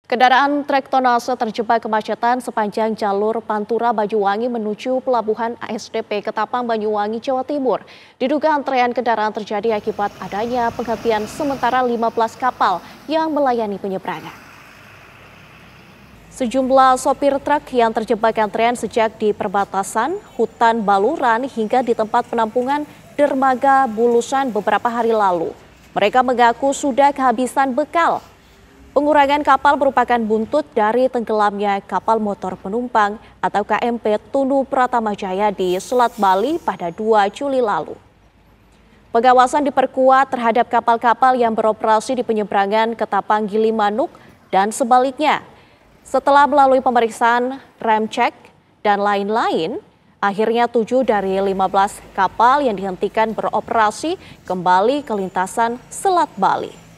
Kendaraan trek tonnase terjebak kemacetan sepanjang jalur Pantura Banyuwangi menuju Pelabuhan ASDP Ketapang Banyuwangi, Jawa Timur. Diduga antrean kendaraan terjadi akibat adanya penghentian sementara 15 kapal yang melayani penyeberangan. Sejumlah sopir truk yang terjebak antrean sejak di perbatasan hutan Baluran hingga di tempat penampungan dermaga Bulusan beberapa hari lalu. Mereka mengaku sudah kehabisan bekal. Pengurangan kapal merupakan buntut dari tenggelamnya kapal motor penumpang atau KMP Tunu Pratama Jaya di Selat Bali pada 2 Juli lalu. Pengawasan diperkuat terhadap kapal-kapal yang beroperasi di penyeberangan Ketapang Gilimanuk dan sebaliknya. Setelah melalui pemeriksaan rem cek dan lain-lain, akhirnya 7 dari 15 kapal yang dihentikan beroperasi kembali ke lintasan Selat Bali.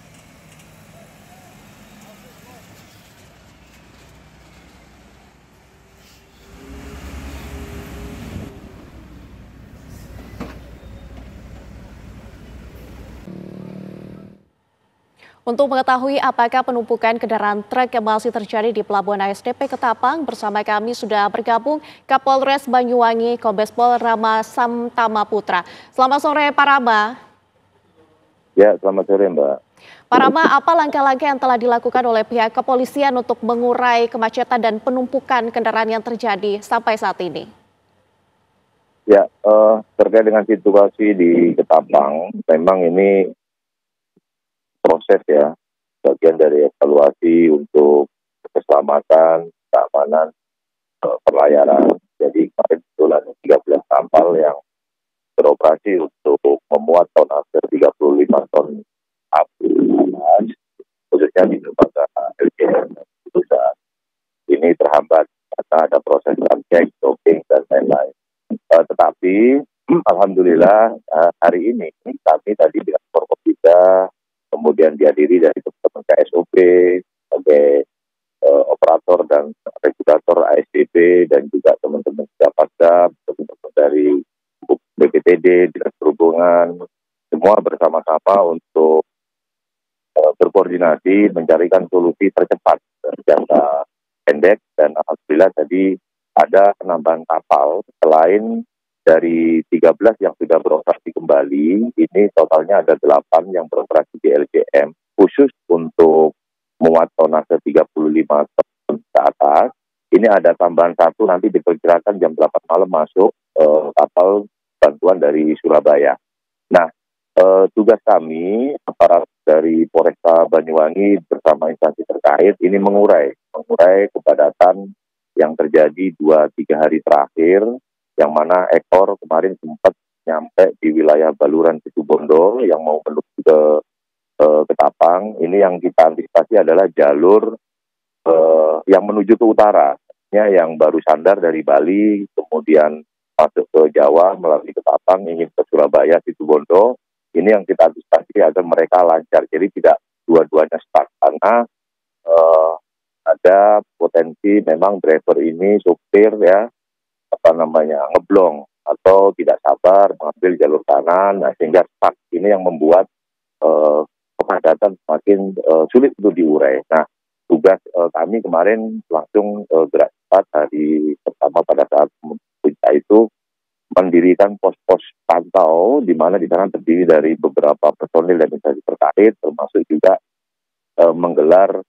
Untuk mengetahui apakah penumpukan kendaraan truk yang masih terjadi di Pelabuhan ASDP Ketapang, bersama kami sudah bergabung Kapolres Banyuwangi Kombes Pol Rama Samtama Putra. Selamat sore Pak Rama. Ya, selamat sore Mbak. Pak Rama, apa langkah-langkah yang telah dilakukan oleh pihak kepolisian untuk mengurai kemacetan dan penumpukan kendaraan yang terjadi sampai saat ini? Ya, terkait dengan situasi di Ketapang, memang ini proses ya, bagian dari evaluasi untuk keselamatan, keamanan, pelayaran. Jadi kemarin betul ada 13 kapal yang beroperasi untuk memuat tonnase 35 ton abu panas, khususnya di dermaga LJM. Ini terhambat karena ada proses cek, docking, dan lain-lain. Tetapi alhamdulillah hari ini kami tadi dengan Forkopimda, kemudian dihadiri dari teman-teman KSOP sebagai operator dan regulator ASDP dan juga teman-teman Japasdam, teman-teman dari BPTD, Dinas Perhubungan, semua bersama-sama untuk berkoordinasi mencarikan solusi tercepat jangka pendek, dan alhamdulillah tadi ada penambahan kapal selain dari 13 yang sudah beroperasi kembali, ini totalnya ada 8 yang beroperasi di LJM, khusus untuk muat tonnase 35 ton ke atas. Ini ada tambahan satu, nanti diperkirakan jam 8 malam masuk kapal bantuan dari Surabaya. Nah, tugas kami, aparat dari Polresta Banyuwangi bersama instansi terkait, ini mengurai kepadatan yang terjadi 2-3 hari terakhir, yang mana ekor kemarin sempat nyampe di wilayah Baluran Situbondo yang mau menuju ke Ketapang. Ini yang kita antisipasi adalah jalur yang menuju ke utara, yang baru sandar dari Bali, kemudian masuk ke Jawa melalui Ketapang, ingin ke Surabaya, Situbondo. Ini yang kita antisipasi agar mereka lancar, jadi tidak dua-duanya stuck, karena ada potensi memang driver ini, supir ya, ngeblong atau tidak sabar mengambil jalur kanan, nah sehingga stuck. Ini yang membuat kepadatan semakin sulit untuk diurai. Nah, tugas kami kemarin langsung gerak cepat hari pertama pada saat puncak itu mendirikan pos-pos pantau, di mana di sana terdiri dari beberapa personil dan instansi terkait, termasuk juga menggelar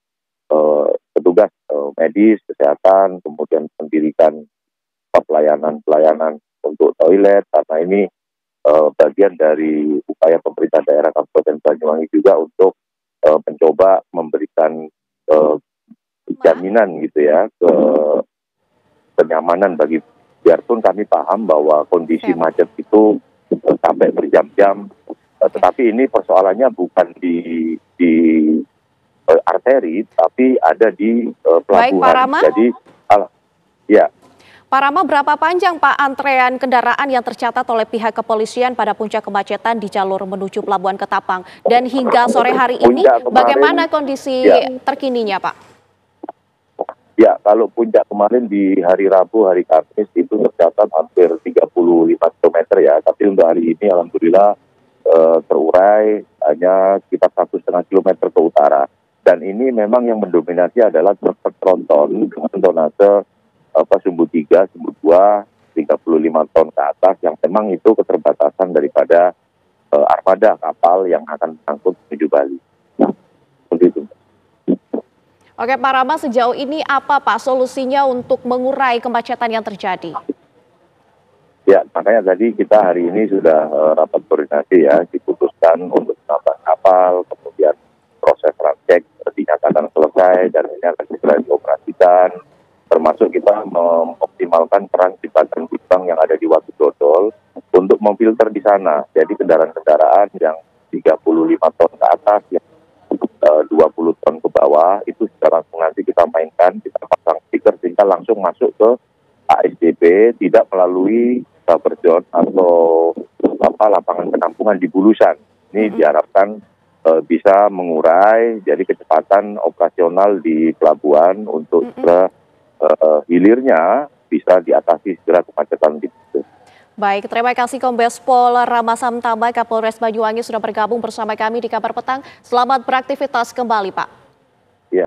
petugas medis, kesehatan, kemudian mendirikan pelayanan untuk toilet, karena ini bagian dari upaya pemerintah daerah Kabupaten Banyuwangi juga untuk mencoba memberikan jaminan gitu ya, kenyamanan bagi, biarpun kami paham bahwa kondisi macet itu sampai berjam-jam, tetapi ini persoalannya bukan di arteri, tapi ada di pelabuhan. Baik, Pak Rama. Jadi, ya. Pak Rama, berapa panjang Pak antrean kendaraan yang tercatat oleh pihak kepolisian pada puncak kemacetan di jalur menuju Pelabuhan Ketapang? Dan hingga sore hari ini, bagaimana kondisi terkininya Pak? Ya, kalau puncak kemarin di hari Rabu, hari Kamis itu tercatat hampir 35 km ya. Tapi untuk hari ini alhamdulillah terurai hanya sekitar 1,5 km ke utara. Dan ini memang yang mendominasi adalah truk tronton dengan tonase sumbu 3, sumbu 2, 35 ton ke atas, yang memang itu keterbatasan daripada armada kapal yang akan mengangkut menuju Bali. Nah, seperti itu. Oke Pak Rama, sejauh ini apa Pak solusinya untuk mengurai kemacetan yang terjadi? Ya, makanya tadi kita hari ini sudah rapat koordinasi ya, diputuskan untuk menambah kapal, kemudian proses rancek dinyatakan selesai dan ini akan segera dioperasikan, termasuk kita mengoptimalkan peran jembatan Bintang yang ada di Watu Dodol untuk memfilter di sana. Jadi kendaraan-kendaraan yang 35 ton ke atas, yang 20 ton ke bawah, itu secara langsung nanti kita mainkan, kita pasang stiker sehingga langsung masuk ke ASDP, tidak melalui buffer zone atau lapangan penampungan di Bulusan. Ini diharapkan bisa mengurai jadi kecepatan operasional di pelabuhan untuk hilirnya bisa diatasi segera kemacetan di situ. Baik, terima kasih Kombes Pol Rama Samtama, Kapolres Banyuwangi sudah bergabung bersama kami di Kabar Petang. Selamat beraktivitas kembali Pak.